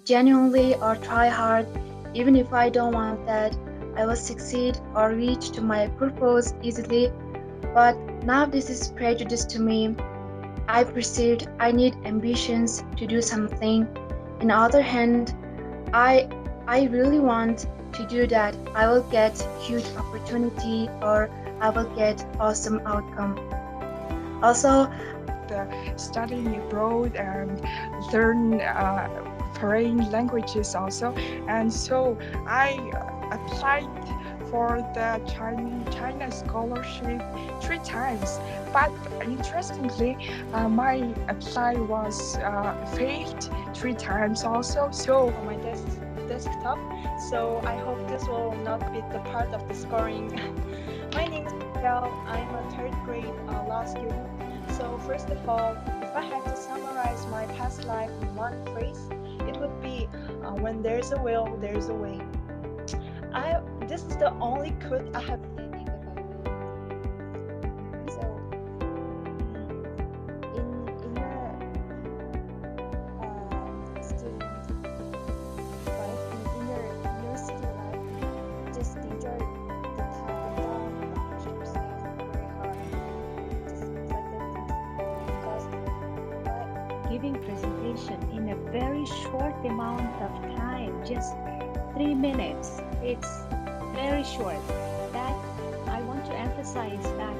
Genuinely or try hard, even if I don't want that, I will succeed or reach to my purpose easily. But now this is prejudice to me. I perceived I need ambitions to do something. On the other hand, I I really want to do that. I will get huge opportunity or I will get awesome outcome. Also, Studying abroad and learn foreign languages also. And so I applied for the China scholarship 3 times. But interestingly, my apply was failed 3 times also. So on my desktop. So I hope this will not be the part of the scoring. My name is Michelle. I'm a third grade law student. So first of all, if I had to summarize my past life in one phrase, it would be when there's a will, there's a way. This is the only quote I have. Giving presentation in a very short amount of time, just 3 minutes. It's very short. That I want to emphasize that